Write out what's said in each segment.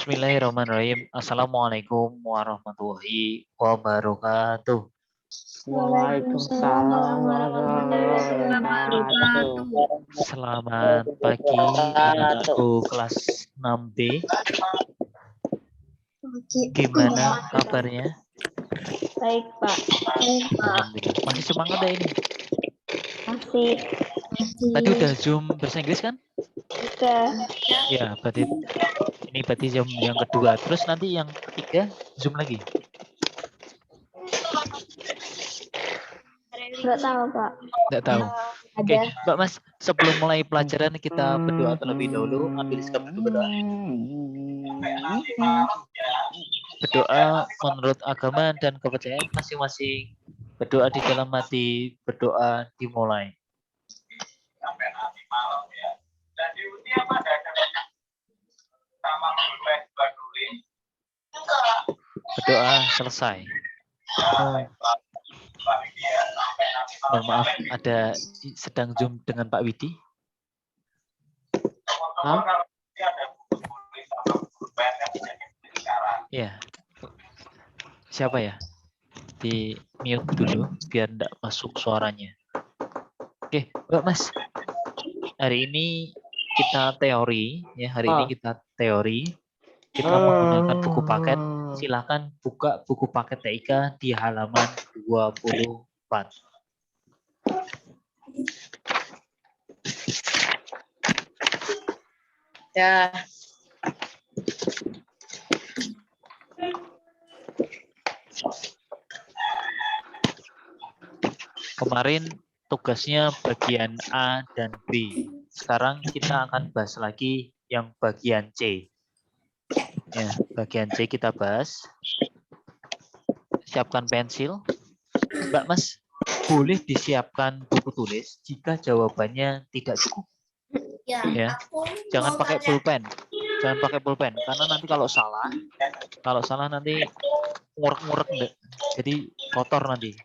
Bismillahirrahmanirrahim. Assalamualaikum warahmatullahi wabarakatuh. Waalaikumsalam warahmatullahi wabarakatuh. Selamat pagi anak-anakku kelas 6B. Gimana kabarnya? Baik, Pak. Alhamdulillah. Masih semangat deh ini. Masih. Tadi udah Zoom bahasa Inggris kan? Udah. Ya, berarti ini Zoom yang kedua. Terus nanti yang ketiga Zoom lagi. Nggak tahu, Pak. Nggak tahu. Oke, Mbak Mas, sebelum mulai pelajaran kita berdoa terlebih dahulu. Ambil sikap dulu berdoa. Berdoa menurut agama dan kepercayaan masing-masing. Berdoa di dalam hati, berdoa dimulai. Berdoa selesai. Mohon maaf, ada sedang Zoom dengan Pak Widi. Ya. Siapa ya? Di mute dulu biar enggak masuk suaranya. Oke, Mbak Mas. Hari ini kita teori ya, kita menggunakan buku paket. Silakan buka buku paket TIK di halaman 24. Ya. Kemarin tugasnya bagian A dan B. Sekarang kita akan bahas lagi yang bagian C. Ya, bagian C kita bahas. Siapkan pensil. Mbak Mas, boleh disiapkan buku tulis jika jawabannya tidak cukup. Ya, jangan pakai pulpen. Jangan pakai pulpen karena nanti kalau salah nanti ngurek-ngurek enggak. Jadi kotor nanti.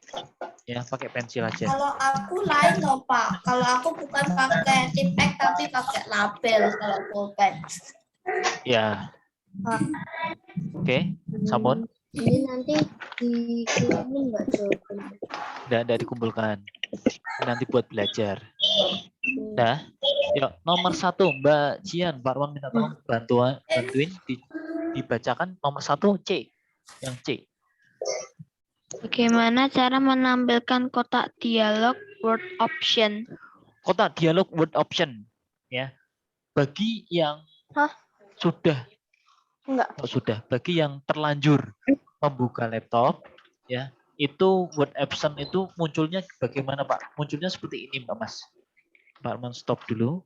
Ya, pakai pensil aja. Kalau aku lain loh, Pak. Kalau aku bukan pakai tipek tapi pakai label kalau pulpen. Ya. Oke, Samun. Ini nanti dikirimin nggak jawabannya? Nggak dikumpulkan. Nanti buat belajar. Nah, yuk, nomor 1 Mbak Jian, Pak Arwan minta tolong bantuin dibacakan nomor 1 C. Yang C. Bagaimana cara menampilkan kotak dialog word option? Kotak dialog word option, ya. Bagi yang bagi yang terlanjur membuka laptop, ya, itu word option itu munculnya bagaimana, Pak? Munculnya seperti ini, Mbak Mas. Pak Arman stop dulu.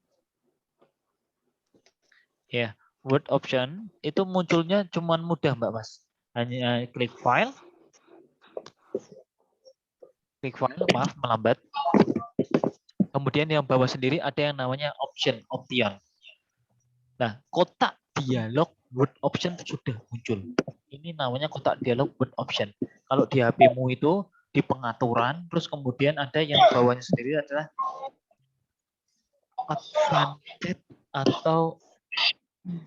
Ya, word option itu munculnya cuman mudah, Mbak Mas. Hanya klik file, maaf melambat. Kemudian yang bawah sendiri ada yang namanya option. Nah, kotak dialog word option sudah muncul. Ini namanya kotak dialog word option. Kalau di HP-mu itu di pengaturan, terus kemudian ada yang bawahnya sendiri adalah advanced atau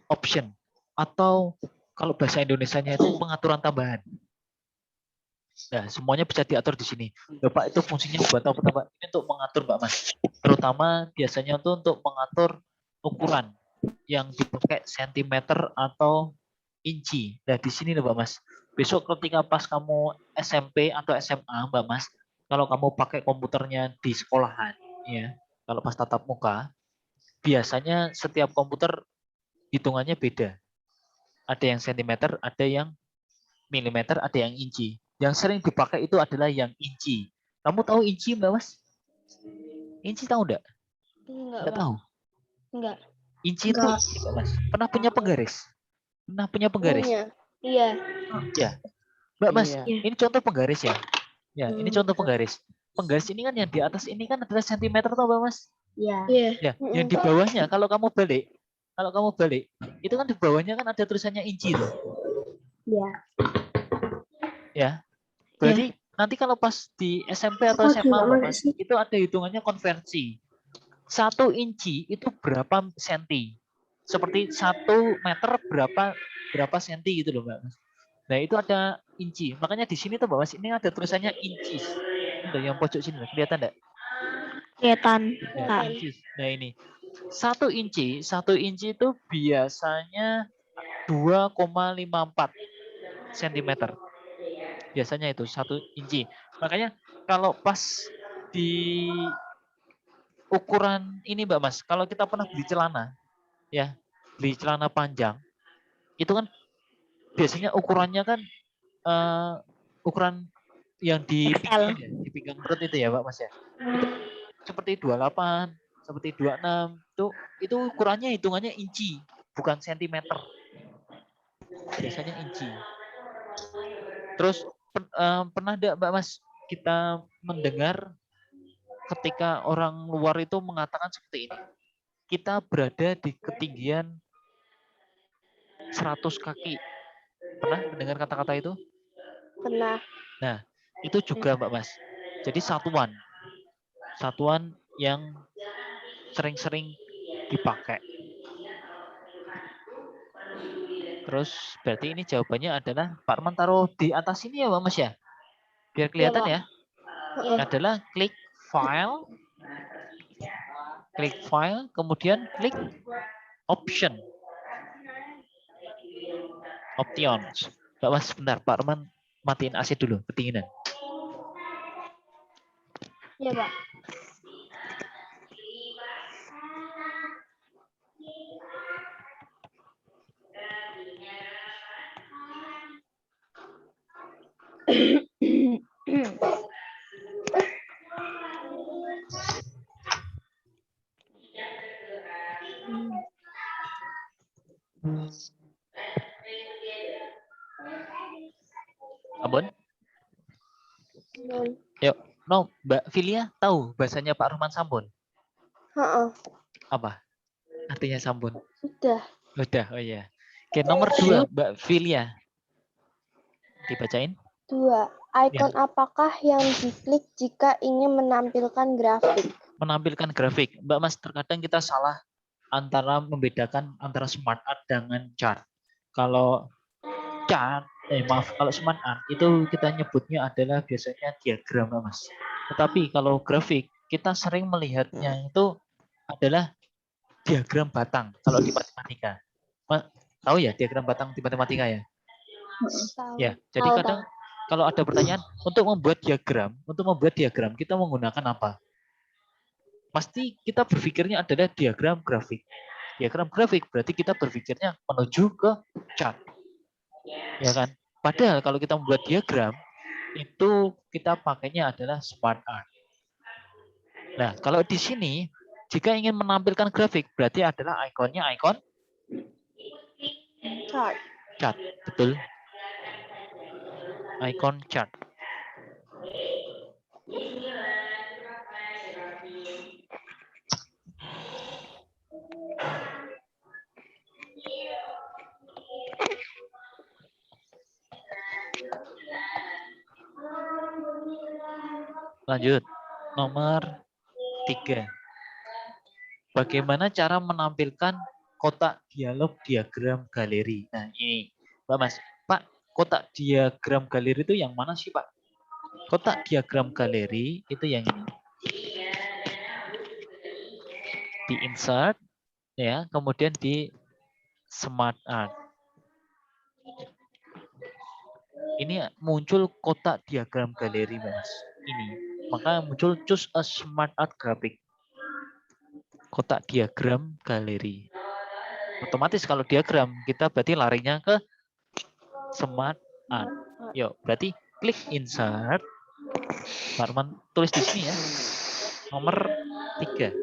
option, atau kalau bahasa Indonesianya itu pengaturan tambahan. Nah, semuanya bisa diatur di sini. Bapak itu fungsinya buat apa, Pak? Ini untuk mengatur, Mbak Mas. Terutama biasanya itu untuk mengatur ukuran yang dipakai sentimeter atau inci. Nah, di sini Mbak Mas. Besok ketika pas kamu SMP atau SMA, Mbak Mas, kalau kamu pakai komputernya di sekolahan, ya, kalau pas tatap muka, biasanya setiap komputer hitungannya beda. Ada yang sentimeter, ada yang milimeter, ada yang inci. Yang sering dipakai itu adalah yang inci. Kamu tahu inci, Mbak Mas? Inci tahu enggak? Enggak tahu. Enggak. Inci itu, Mbak Mas, pernah punya penggaris? Pernah punya penggaris? Iya. Ya. Mbak Mas, Iya. ini contoh penggaris ya. Ya, ini contoh penggaris. Penggaris ini kan yang di atas ini kan adalah sentimeter toh, Mbak Mas? Iya. Ya, yang di bawahnya kalau kamu balik, itu kan di bawahnya kan ada tulisannya inci tuh. Iya. Ya. Berarti nanti kalau pas di SMP atau SMA, Mbak Mas, itu ada hitungannya konversi. 1 inci itu berapa senti? seperti 1 meter berapa senti gitu loh Mbak Mas. Nah itu ada inci. Makanya di sini tuh Mbak Mas ini ada tulisannya inches. Ini yang pojok sini kelihatan enggak? Kelihatan. Ya, Nah, inches. Nah ini 1 inci itu biasanya 2,54 cm. Biasanya itu 1 inci. Makanya kalau pas di ukuran ini Mbak Mas, kalau kita pernah beli celana, ya beli celana panjang, itu kan biasanya ukurannya kan ukuran yang di XL. pinggang ya, di pinggang perut itu ya Mbak Mas ya. Itu seperti 28, seperti 26, itu ukurannya hitungannya inci, bukan sentimeter. Biasanya inci. Terus pernah enggak Mbak Mas kita mendengar ketika orang luar itu mengatakan seperti ini. Kita berada di ketinggian 100 kaki. Pernah mendengar kata-kata itu? Pernah. Nah, itu juga Mbak Mas. Jadi satuan yang sering-sering dipakai. Terus berarti ini jawabannya adalah Pak Arman taruh di atas ini ya Mbak Mas ya? Biar kelihatan Pak. ya. Adalah klik file, kemudian klik options. Mbak Mas, sebentar. Pak Arman matiin AC dulu, ketinginan. Iya, Pak. Ampun. Yuk, Mbak Filia tahu bahasanya Pak Rahman Sambun? Apa? Artinya Sambun? Sudah. Udah, oh iya. Oke, nomor 2, Mbak Filia. Dibacain. 2. Icon apakah yang diklik jika ingin menampilkan grafik? Menampilkan grafik. Mbak Mas, terkadang kita salah membedakan antara smart art dengan chart. Kalau kalau smart art itu kita nyebutnya adalah biasanya diagram, Mbak Mas. Tetapi kalau grafik, kita sering melihatnya itu adalah diagram batang kalau di matematika. Tahu ya diagram batang di matematika ya? Ya, jadi kadang kalau ada pertanyaan untuk membuat diagram kita menggunakan apa? Pasti kita berpikirnya adalah diagram grafik. Diagram grafik berarti kita berpikirnya menuju ke chart. Ya kan? Padahal kalau kita membuat diagram itu kita pakainya adalah smart art. Nah, kalau di sini jika ingin menampilkan grafik berarti adalah ikonnya ikon chart. Betul. Icon chart. Lanjut. Nomor 3. Bagaimana cara menampilkan kotak dialog diagram galeri? Nah, ini. Mbak Mas, Pak, kotak diagram galeri itu yang mana sih, Pak? Kotak diagram galeri itu yang ini. Di insert ya, kemudian di smart art. Ini muncul kotak diagram galeri, Mas. Ini. Maka muncul choose a smart art graphic. Kotak diagram galeri. Otomatis kalau diagram kita berarti larinya ke smart art. Yuk, berarti klik insert. Pak Arman tulis di sini ya. Nomor 3.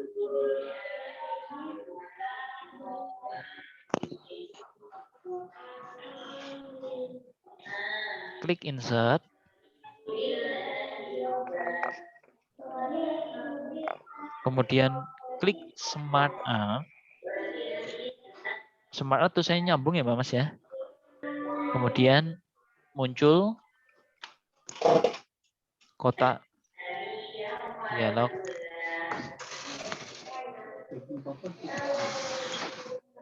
Klik insert. Kemudian klik smart art. Smart art tuh saya nyambung ya Mbak Mas ya. Kemudian muncul kotak dialog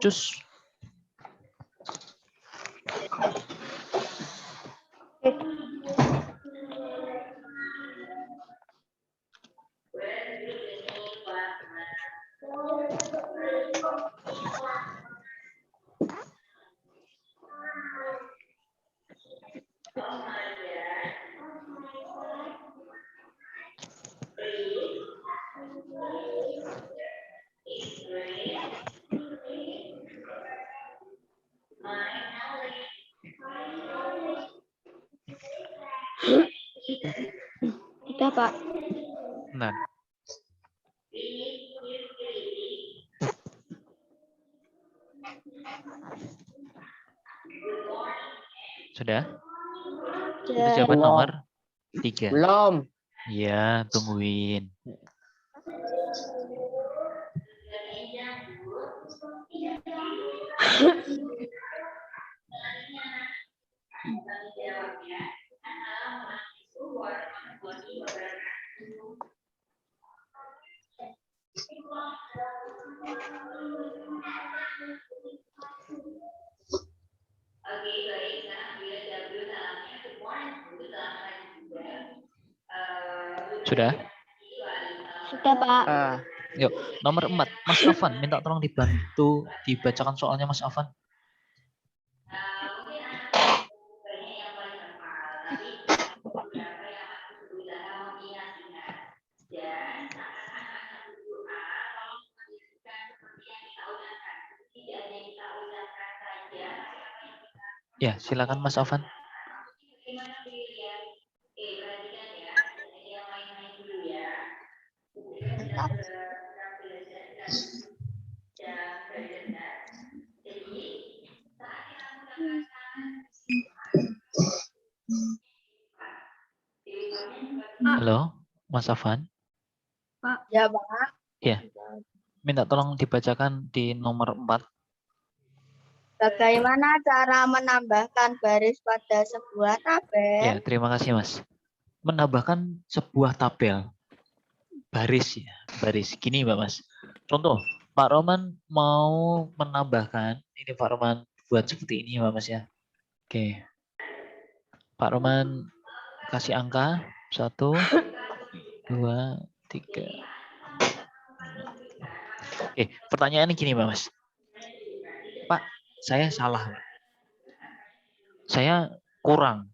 Cus. Sudah, Pak. Nah, sudah? Itu jawaban Belum. nomor 3. Belum. Iya, tungguin. Sudah? Sudah, Pak. Ah, Yuk, nomor 4. Mas Afan, minta tolong dibantu dibacakan soalnya Mas Afan. Ya, silakan Mas Afan. Halo, Mas Afan. ya Pak. Ya, minta tolong dibacakan di nomor 4. Bagaimana cara menambahkan baris pada sebuah tabel? Ya, terima kasih Mas. Menambahkan sebuah tabel. Baris ya, baris. Gini Mbak Mas. Contoh, Pak Roman mau menambahkan, ini Pak Roman buat seperti ini Mbak Mas ya. Oke. Pak Roman kasih angka 1, 2, 3. Oke, pertanyaannya gini Mbak Mas. Pak, saya salah. Saya kurang.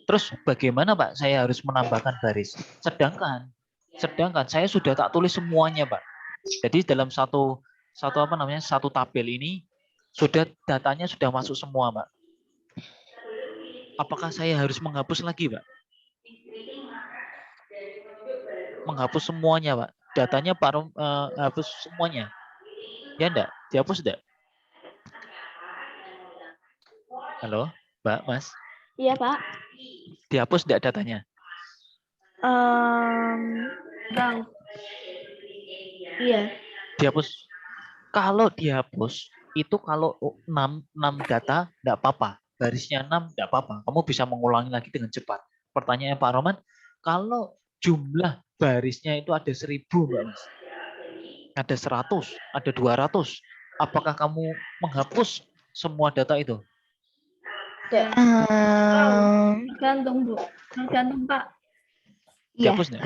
Terus bagaimana Pak saya harus menambahkan baris? Sedangkan saya sudah tak tulis semuanya Pak. Jadi dalam satu tabel ini sudah datanya sudah masuk semua Pak. Apakah saya harus menghapus lagi Pak? Menghapus semuanya Pak. Datanya Pak hapus semuanya. Ya enggak? Dihapus enggak? Halo, Mbak, Mas. Iya, Pak. Dihapus enggak datanya? Bang. Iya. Dihapus. Kalau dihapus, itu kalau 6 data enggak apa-apa. Barisnya 6 enggak apa-apa. Kamu bisa mengulangi lagi dengan cepat. Pertanyaannya Pak Roman, kalau jumlah barisnya itu ada 1000, Mbak Mas. Ada 100, ada 200. Apakah kamu menghapus semua data itu? Tergantung, Bu. Tergantung, Pak. Dihapus enggak?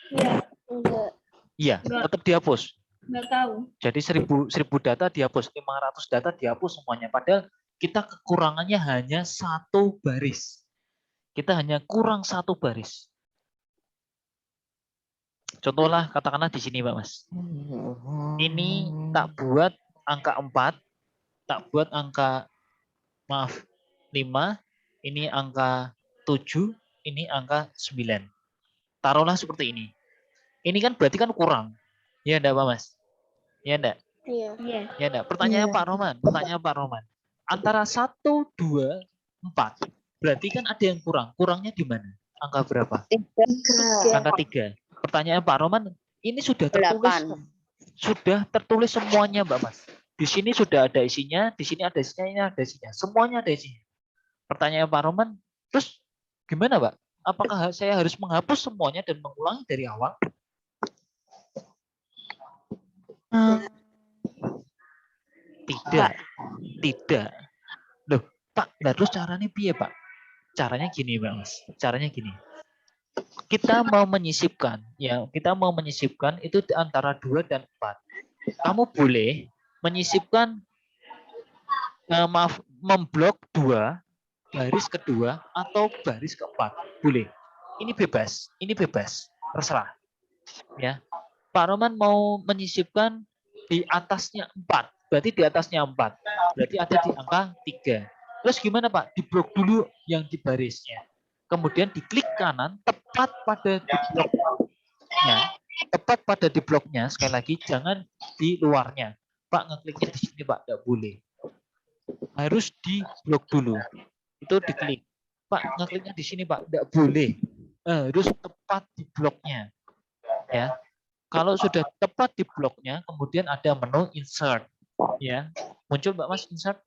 Iya, Enggak. Iya, Enggak. tetap dihapus. nggak tahu. Jadi 1000 data dihapus, 500 data dihapus semuanya. Padahal kita kekurangannya hanya 1 baris. Kita hanya kurang 1 baris. Contohlah katakanlah di sini Pak Mas. Ini tak buat angka 4, tak buat angka 5, ini angka 7, ini angka 9. Taruhlah seperti ini. Ini kan berarti kan kurang. Ya enggak Pak Mas? Ya enggak? Iya. Iya. Ya enggak? Pertanyaannya Pak Roman. Antara 1, 2, 4. Berarti kan ada yang kurang. Kurangnya di mana? Angka berapa? 3. Angka 3. Pertanyaan Pak Roman, ini sudah tertulis semuanya Mbak Mas. Di sini sudah ada isinya, di sini ada isinya, ini ada isinya. Semuanya ada isinya. Pertanyaan Pak Roman, terus gimana Pak? Apakah saya harus menghapus semuanya dan mengulangi dari awal? Tidak. Tidak. Loh, Pak, nah terus caranya piye, Pak? Caranya gini, Pak Mas. Caranya gini. Kita mau menyisipkan, ya, kita mau menyisipkan itu di antara 2 dan 4. Kamu boleh menyisipkan, memblok 2, baris kedua, atau baris keempat. Boleh. Ini bebas, terserah. Ya, Pak Roman mau menyisipkan di atasnya 4, berarti di atasnya 4, berarti ada di angka 3. Terus gimana Pak? Diblok dulu yang di barisnya. Kemudian diklik kanan, tepat pada di bloknya. Tepat pada di bloknya, sekali lagi, jangan di luarnya. Pak, ngekliknya di sini Pak, tidak boleh. Harus di blok dulu. Itu diklik. Pak, ngekliknya di sini Pak, tidak boleh. Harus tepat di bloknya. Ya, kalau sudah tepat di bloknya, kemudian ada menu insert. Ya, muncul Mbak Mas insert.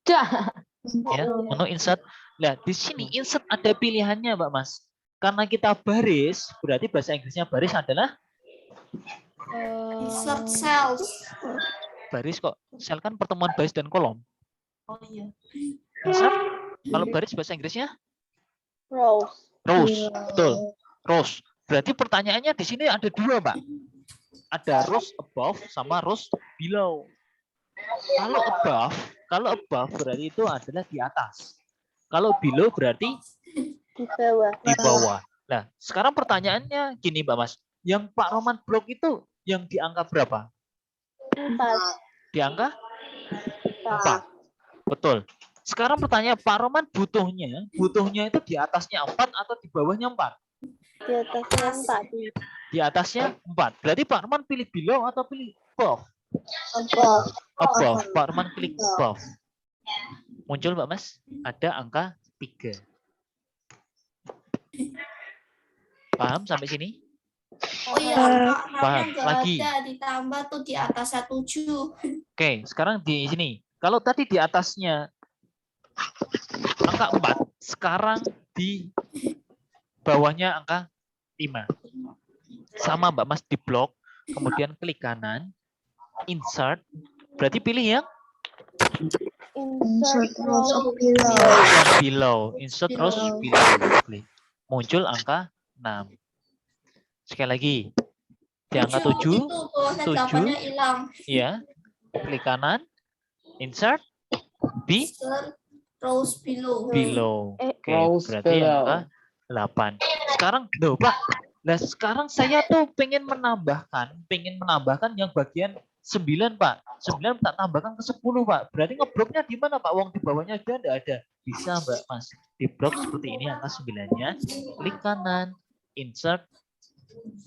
Ya, menu insert. Nah, di sini insert ada pilihannya Mbak Mas. Karena kita baris, berarti bahasa Inggrisnya baris adalah Insert cells. baris kok. Sel kan pertemuan baris dan kolom. Oh iya. Insert. Kalau baris bahasa Inggrisnya Rows. rows. Betul. Rows. Berarti pertanyaannya di sini ada 2, Pak. Ada rows above sama rows below. Kalau above berarti itu adalah di atas. Kalau below berarti Di bawah. di bawah. Nah, sekarang pertanyaannya gini, Mbak Mas. Yang Pak Roman blok itu yang di angka berapa? 4. Di angka 4. Betul. Sekarang pertanyaan Pak Roman butuhnya itu di atasnya 4 atau di bawahnya 4? Di atasnya 4. Di atasnya 4. Berarti Pak Roman pilih below atau pilih above? Above. Pak Roman klik above. Muncul Mbak Mas, ada angka 3. Paham sampai sini? Oh iya, Pak. Paham. Nggak Lagi. ada ditambah tuh di atasnya 7. Oke, sekarang di sini. Kalau tadi di atasnya angka 4, sekarang di bawahnya angka 5. Sama Mbak Mas di blok, kemudian klik kanan, insert, berarti pilih yang Insert rows below. Insert rows below. Klik. Muncul angka 6. Sekali lagi, di angka 7, Itu bawahnya 8-nya hilang. ya, klik kanan, insert, Insert rows below. below. Oke, Rows berarti below. angka 8. Sekarang, loh Pak, nah sekarang saya tuh pengen menambahkan yang bagian 9 Pak. 9 tak tambahkan ke 10 Pak. Berarti ngebloknya di mana Pak? Uang di bawahnya ada enggak ada? Bisa Mbak Mas. Di blok seperti ini angka 9-nya. Klik kanan, insert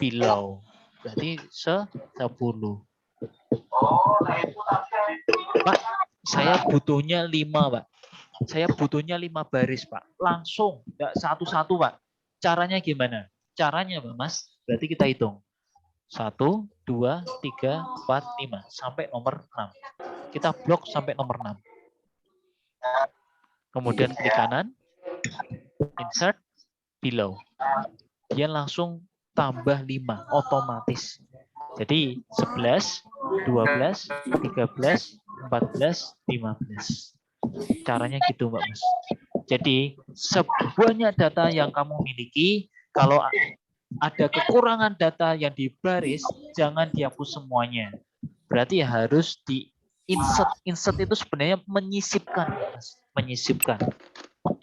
below. Berarti 10. Pak, saya butuhnya 5 Pak. Saya butuhnya 5 baris Pak. Langsung, enggak satu-satu Pak. Caranya gimana? Caranya Mbak Mas, berarti kita hitung. 1, 2, 3, 4, 5. Sampai nomor 6. Kita blok sampai nomor 6. Kemudian klik kanan. Insert. Below. Dia langsung tambah 5. Otomatis. Jadi 11, 12, 13, 14, 15. Caranya gitu Mbak Mas. Jadi sebanyak data yang kamu miliki, kalau ada kekurangan data yang di baris, jangan dihapus semuanya. Berarti harus di insert. Insert itu sebenarnya menyisipkan, menyisipkan.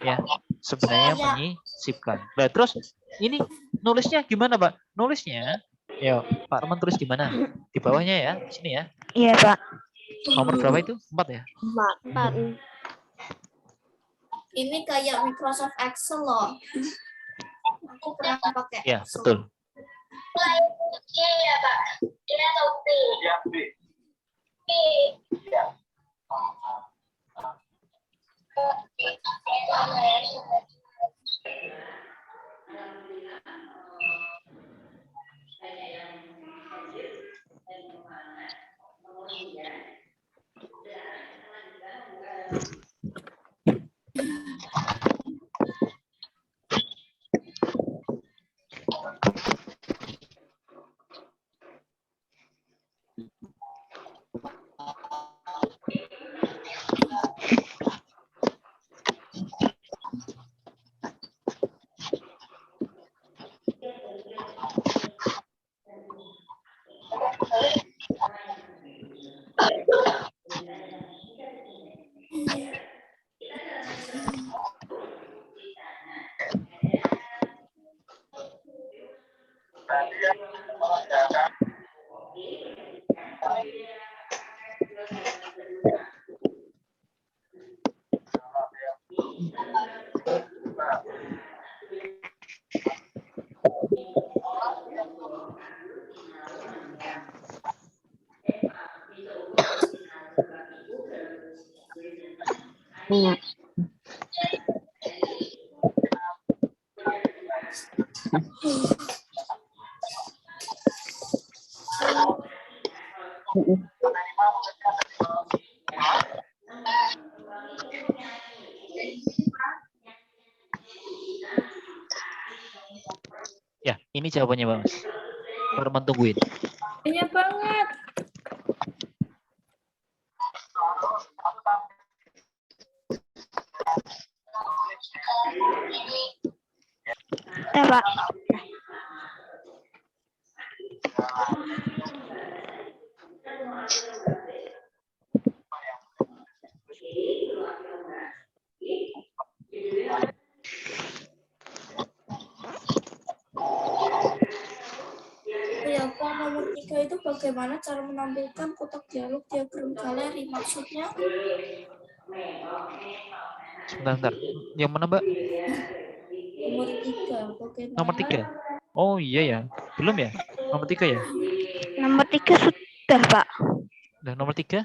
Ya, sebenarnya menyisipkan. Nah, terus ini nulisnya gimana, Pak? Nulisnya, ya Pak Roman tulis di mana? Di bawahnya ya, di sini ya. Iya, Pak. Nomor berapa itu? 4 ya? 4. Ini kayak Microsoft Excel loh. Aku pernah pakai. Ya, Excel. betul. Ya, ini jawabannya, Mas. Baru tungguin. Banyak banget. Ya, Pak. Oh ya, Pak, nomor 3 itu bagaimana cara menampilkan kotak dialog diagram galeri? Maksudnya Sebentar. Yang mana, Mbak? nomor 3, bagaimana? Nomor 3. Oh iya ya. Belum ya? Nomor 3 ya? Nomor 3 sudah, Pak. Nah, nomor 3.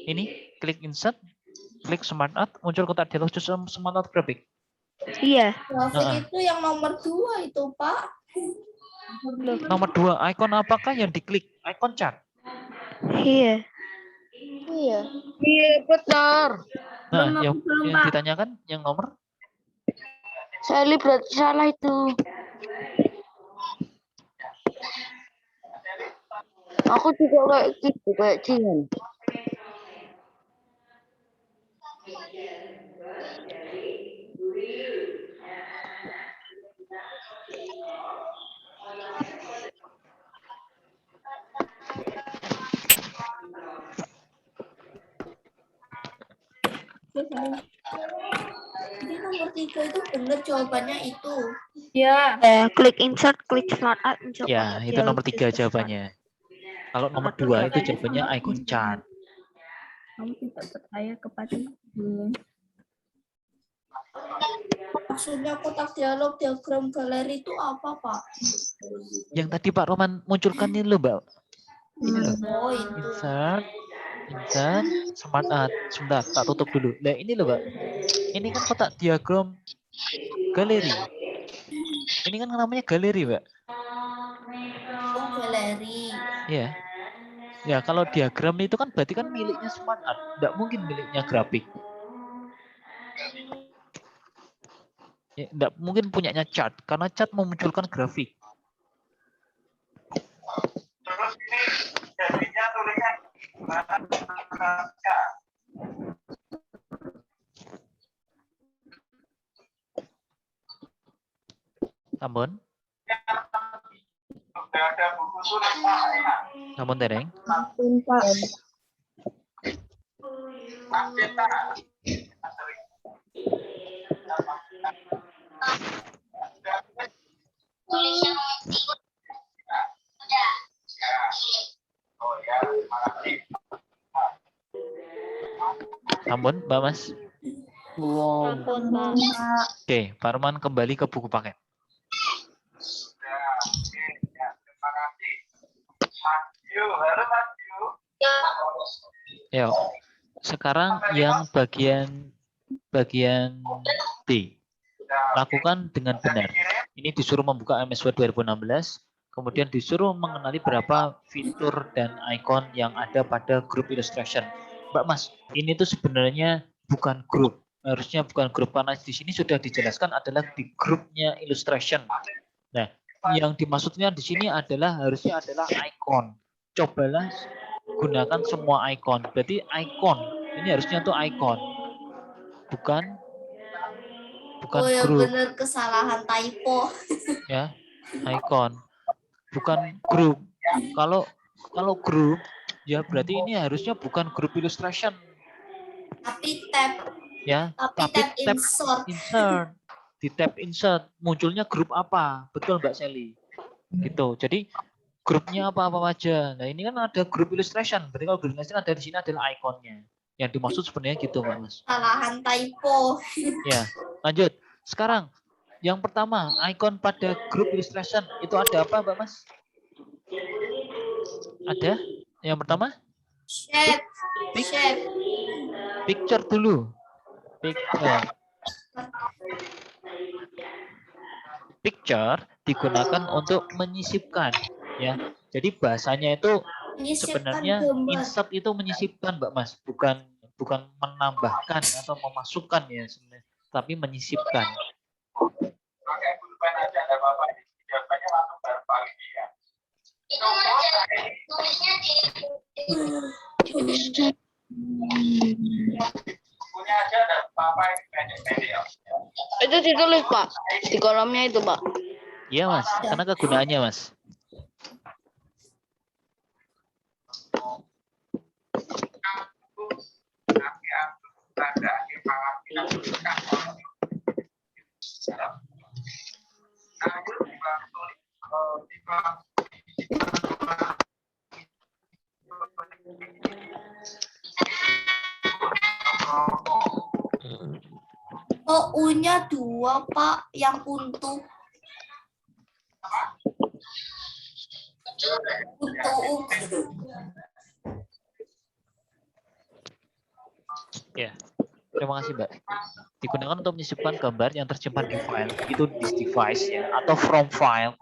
Ini klik insert, klik smart art, muncul kotak dialog smart art grafik. Iya. Grafik itu yang nomor 2 itu, Pak. Nomor 2, icon apakah yang diklik? Icon chart. Iya. Iya. Iya, benar. Nah, yang ditanyakan yang nomor Saya berarti salah itu. Aku juga kayak gitu, kayak Jihan. Jadi nomor 3 itu benar jawabannya itu. Ya, klik insert, klik smart art, muncul ya, kotak itu dialog nomor 3 diagram. jawabannya. Kalau nomor 2 itu jawabannya icon chart. Kamu tidak percaya kepada Maksudnya kotak dialog diagram galeri itu apa, Pak? Yang tadi Pak Roman munculkan ini loh, Mbak. Ini loh. Oh, itu. Insert, smart art. Sebentar, tak tutup dulu. Nah, ini loh, Mbak. Ini kan kotak diagram galeri. Ini kan namanya galeri, Mbak. Oh, galeri. Ya. Ya, kalau diagram itu kan berarti kan miliknya smart art. Tidak mungkin miliknya grafik. Ya, tidak mungkin punyanya chart, karena chart memunculkan grafik. Terus ini jadinya tulisan Namun, sudah ada buku tulis Pak. namun Tereng. Namun, Mbak Mas. Ampun, Pak. Oke, Pak Roman kembali ke buku paket. Terima kasih. Maju, halo maju. Yuk. Sekarang yang bagian D. Lakukan dengan benar. Ini disuruh membuka MS Word 2016, kemudian disuruh mengenali berapa fitur dan icon yang ada pada grup illustration. Mbak Mas, ini tuh sebenarnya bukan grup. Harusnya bukan grup, karena di sini sudah dijelaskan adalah di grupnya illustration. Nah, yang dimaksudnya di sini harusnya adalah icon. Cobalah gunakan semua icon. Berarti icon, ini harusnya tuh icon. Bukan Oh ya, grup. benar, kesalahan typo. Ya, icon. Bukan grup. Kalau grup, ya berarti ini harusnya bukan grup illustration. Tapi tab. Ya, Tapi tab insert. Di tab insert munculnya grup apa? Betul Mbak Sally? Gitu. Jadi grupnya apa aja. Nah ini kan ada grup illustration. Berarti kalau grup illustration ada di sini adalah ikonnya. Yang dimaksud sebenarnya gitu Pak Mas. Kesalahan typo. Ya, lanjut. Sekarang yang pertama, icon pada grup illustration itu ada apa Pak Mas? Ada? Yang pertama? Shape. Shape. Picture dulu. Picture digunakan untuk menyisipkan, ya. Jadi bahasanya itu Menyisipkan sebenarnya gambar. insert itu menyisipkan, Mbak Mas, bukan menambahkan atau memasukkan ya sebenarnya, tapi menyisipkan. Pakai pulpen aja ada apa-apa. Jawabannya langsung berbalik ya. Bukunya aja ada apa-apa yang pendek-pendek ya. Itu ditulis, Pak. Di kolomnya itu, Pak. Iya Mas, karena kegunaannya Mas. Nanti aku tanda akhir pengambilan berkas. Oh, U-nya 2, Pak. Yang untuk. Ya, terima kasih Mbak. Digunakan untuk menyisipkan gambar yang tersimpan di file, itu this device ya, atau from file.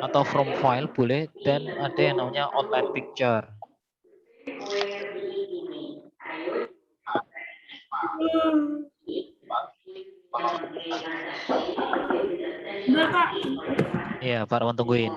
Atau from file boleh, dan ada yang namanya online picture. Iya, Pak Rawan tungguin.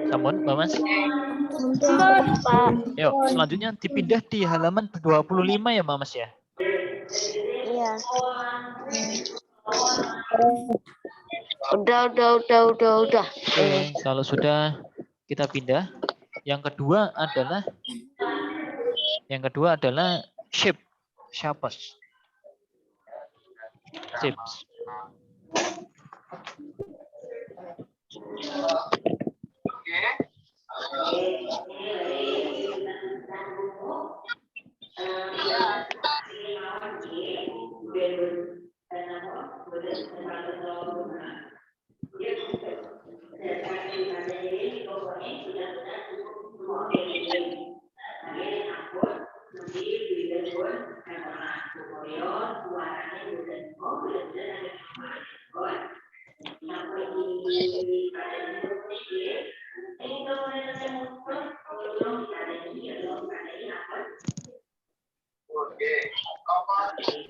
Sampun, Mbak Mas? Yuk, selanjutnya dipindah di halaman 25 ya, Mbak Mas ya? Iya. Udah. Oke, kalau sudah kita pindah. Yang kedua adalah shape, shapes. Shapes.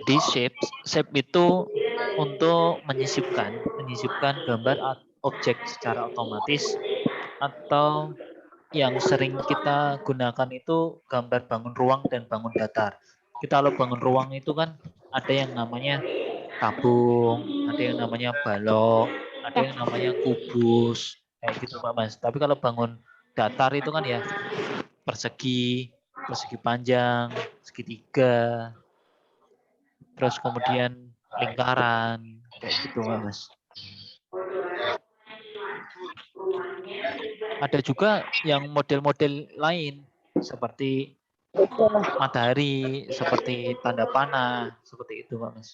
Di shape itu untuk menyisipkan gambar objek secara otomatis, atau yang sering kita gunakan itu gambar bangun ruang dan bangun datar. Kita kalau bangun ruang itu kan ada yang namanya tabung, ada yang namanya balok, ada yang namanya kubus, kayak gitu Pak Mas. Tapi kalau bangun datar itu kan ya persegi panjang, segitiga, terus kemudian lingkaran, kayak gitu Pak Mas. Ada juga yang model-model lain seperti matahari, seperti tanda panah, seperti itu Pak Mas.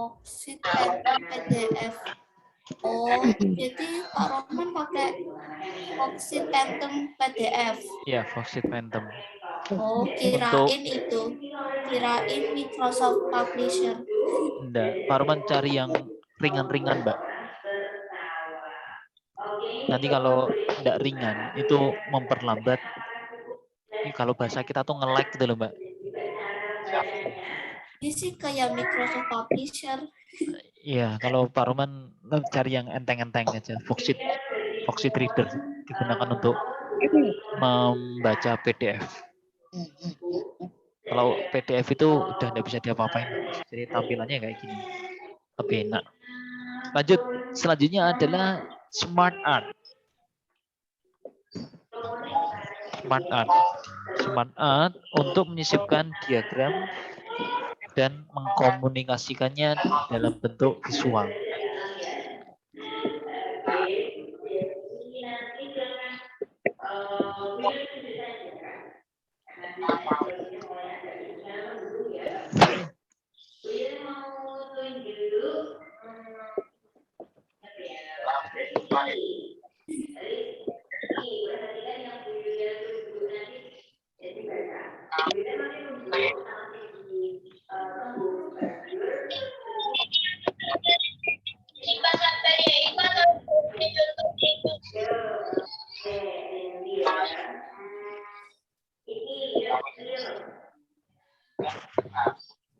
Foxit Phantom PDF. Oh, jadi Pak Rohman pakai Foxit Phantom PDF. Ya, Foxit Phantom. Oh, kirain itu. Kirain Microsoft Publisher. Enggak, Pak Roman cari yang ringan-ringan, Mbak. Nanti kalau enggak ringan, itu memperlambat. Ini kalau bahasa kita tuh nge-lag gitu loh, Mbak. Ini sih kayak Microsoft Publisher. Iya, kalau Pak Roman cari yang enteng-enteng aja. Foxit Reader digunakan untuk membaca PDF. Kalau PDF itu udah nggak bisa diapa-apain. Jadi tampilannya kayak gini. Lebih enak. Lanjut. Selanjutnya adalah Smart Art. Smart Art. Smart Art untuk menyisipkan diagram dan mengkomunikasikannya dalam bentuk visual.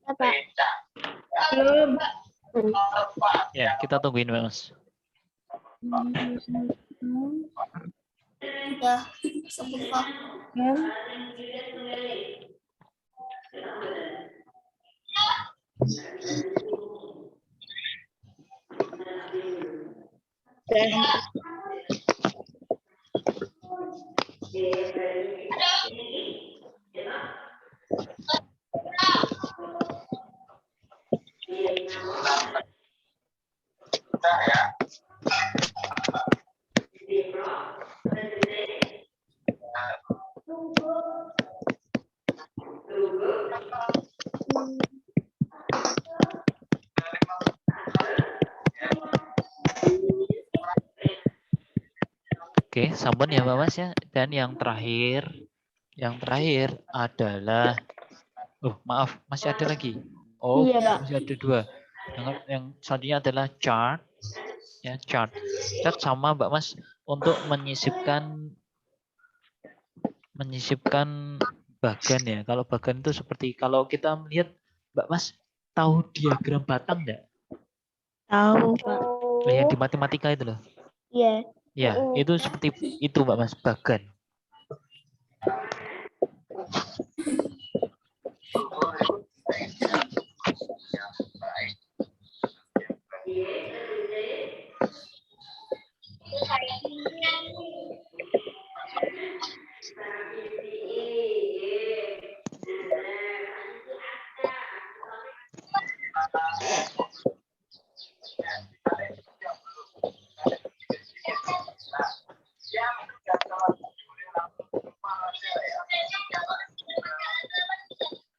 Apa? Ya, kita tungguin, Mas. Udah sebut Pak. Oke, sampun ya, Mbak Mas ya. Dan yang terakhir adalah, maaf, masih ada lagi. Oh, Iya, Pak. masih ada 2. Yang selanjutnya adalah chart, ya chart. Chart sama, Mbak Mas, untuk menyisipkan bagan ya. Kalau bagan itu seperti kalau kita melihat, Mbak Mas, tahu diagram batang enggak? Tahu, Pak. Yang di matematika itu loh. Iya. Ya, itu seperti itu, Mbak Mas, bagan.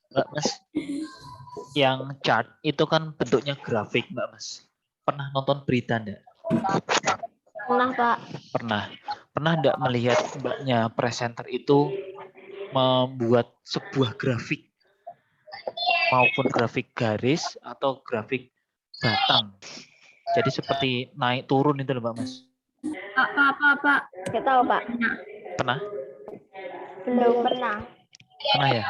Mbak Mas, yang chart itu kan bentuknya grafik, Mbak Mas. Pernah nonton berita enggak? Pernah, Pak. Pernah enggak melihat Mbaknya presenter itu membuat sebuah grafik maupun grafik garis atau grafik batang. Jadi seperti naik turun itu loh, Mbak Mas. Pak. Nggak tahu, Pak. Pernah? Belum pernah. Pernah ya?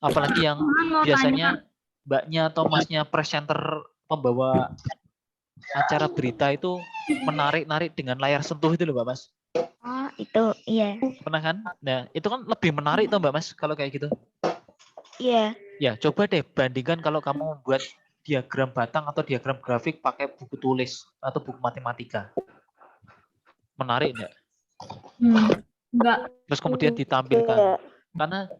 Apalagi yang biasanya Mbaknya atau Masnya presenter pembawa acara berita itu menarik-narik dengan layar sentuh itu loh, Mbak Mas. Oh, itu. Iya. Pernah kan? Nah, itu kan lebih menarik tuh, Mbak Mas, kalau kayak gitu. Iya. Ya, coba deh bandingkan kalau kamu membuat diagram batang atau diagram grafik pakai buku tulis atau buku matematika. Menarik enggak? Enggak. Terus kemudian ditampilkan. Karena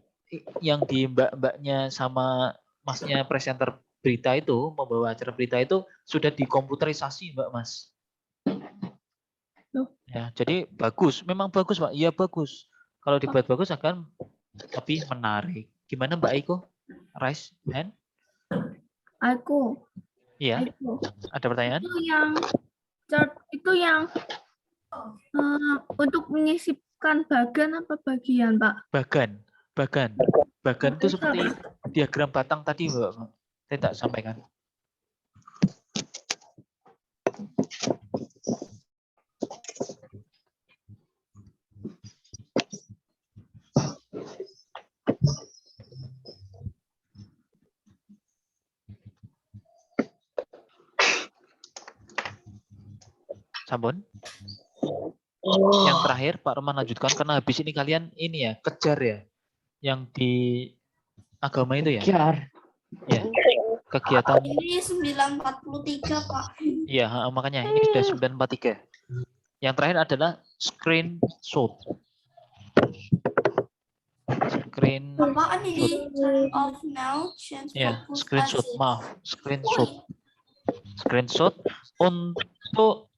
yang di mbak-mbaknya sama masnya presenter berita itu, membawa acara berita itu sudah dikomputerisasi, Mbak Mas. Ya, jadi bagus. Memang bagus, Pak. Iya, bagus. Kalau dibuat bagus akan lebih menarik. Gimana Mbak Aiko? Raise hand. Aku. Iya, Itu. ada pertanyaan? Itu yang untuk menyisipkan bagan apa bagian, Pak? Bagan itu seperti diagram batang tadi, Mbak. Saya tak sampaikan. Sampun. Yang terakhir Pak Roman lanjutkan karena habis ini kalian ini ya kejar ya yang di agama itu ya. Kejar. Ya. Kegiatan. Ini 943, Pak. Iya, makanya ini sudah 943. Yang terakhir adalah screenshot. Apaan ini? Turn off now, change Ya, focus screenshot, as it. maaf, screenshot untuk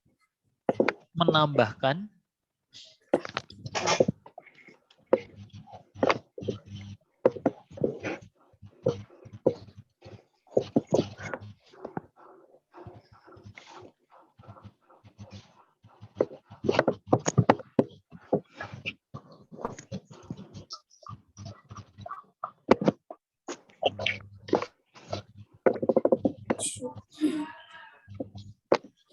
menambahkan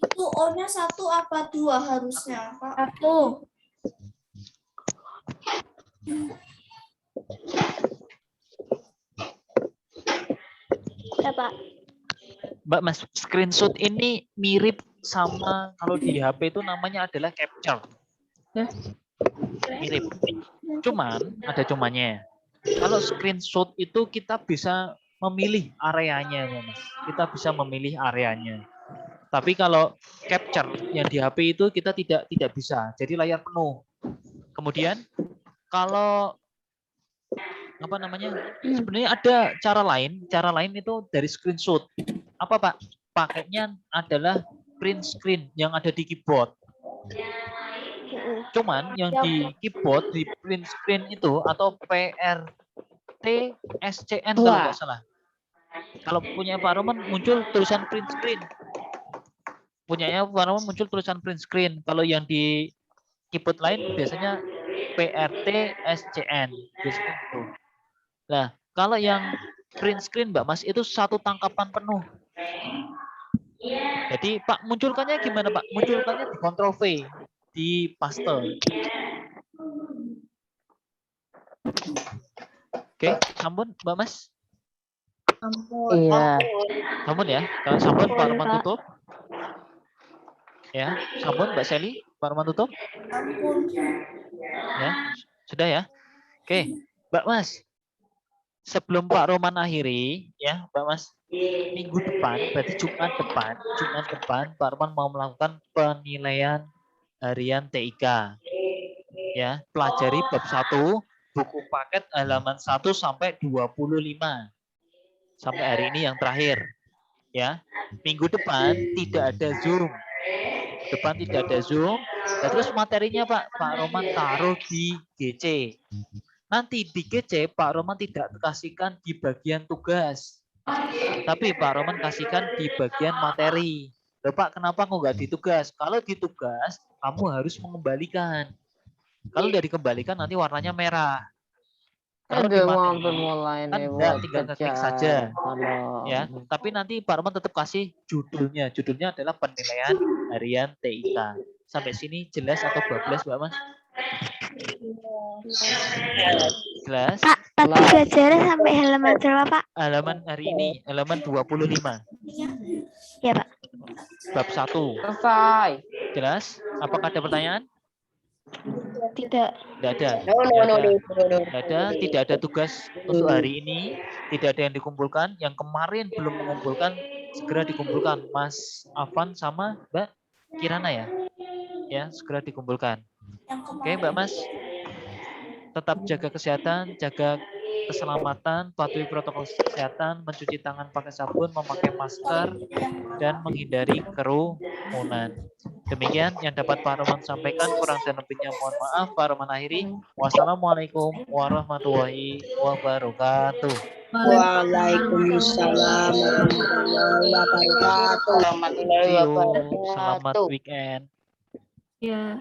Itu O-nya 1 apa 2 harusnya, Pak? 1. Ya, Pak. Mbak Mas, screenshot ini mirip sama kalau di HP itu namanya adalah capture. Mirip. Cuman ada cumannya. Kalau screenshot itu kita bisa memilih areanya, Mbak Mas. Kita bisa memilih areanya. Tapi kalau capture yang di HP itu kita tidak bisa. Jadi layar penuh. Kemudian kalau apa namanya? Sebenarnya ada cara lain itu dari screenshot. Apa Pak? Pakainya adalah print screen yang ada di keyboard. Cuman yang di keyboard di print screen itu atau PRT SCN kalau nggak salah. Kalau punya Pak Roman muncul tulisan print screen. Punyanya Pak Roman muncul tulisan print screen. Kalau yang di keyboard lain biasanya PRT SCN. Biasanya gitu. Nah, kalau yang print screen Mbak Mas itu satu tangkapan penuh. Jadi Pak munculkannya gimana Pak? Munculkannya di Ctrl V, di paste. Oke, sampun Mbak Mas. Iya. Sampun ya. Kalau sampun Pak Roman tutup. Ya, sampun Mbak Sally, Pak Roman tutup. Ya, sudah ya. Oke, Mbak Mas. Sebelum Pak Roman akhiri, ya Mbak Mas, minggu depan, berarti Jumat depan, Pak Roman mau melakukan penilaian harian TIK. Ya, pelajari bab 1, buku paket halaman 1 sampai 25. Sampai hari ini yang terakhir. Ya, minggu depan tidak ada Zoom. Dan terus materinya Pak Roman taruh di GC. Nanti di GC Pak Roman tidak kasihkan di bagian tugas. Tapi Pak Roman kasihkan di bagian materi. Loh Pak, kenapa kok nggak di tugas? Kalau di tugas, kamu harus mengembalikan. Kalau udah dikembalikan nanti warnanya merah. Kalau di materi, kan enggak, tinggal ngeklik saja. Ya, tapi nanti Pak Roman tetap kasih judulnya. Judulnya adalah penilaian harian TIK. Sampai sini jelas atau bablas Mbak Mas? Jelas? Pak, tadi belajarnya sampai halaman berapa, Pak? Halaman hari ini, halaman 25. Ya, Pak. Bab 1. Selesai. Jelas? Apakah ada pertanyaan? Tidak. Tidak ada. Tidak ada. Tidak ada tugas untuk hari ini. Tidak ada yang dikumpulkan. Yang kemarin belum mengumpulkan, segera dikumpulkan. Mas Afan sama Mbak Kirana ya? Ya, segera dikumpulkan. Oke, Mbak Mas. Tetap jaga kesehatan, jaga keselamatan, patuhi protokol kesehatan, mencuci tangan pakai sabun, memakai masker, dan menghindari kerumunan. Demikian yang dapat Pak Roman sampaikan, kurang dan lebihnya mohon maaf. Pak Roman akhiri. Wassalamualaikum warahmatullahi wabarakatuh. Waalaikumsalam warahmatullahi wabarakatuh. See you. Selamat weekend. Ya.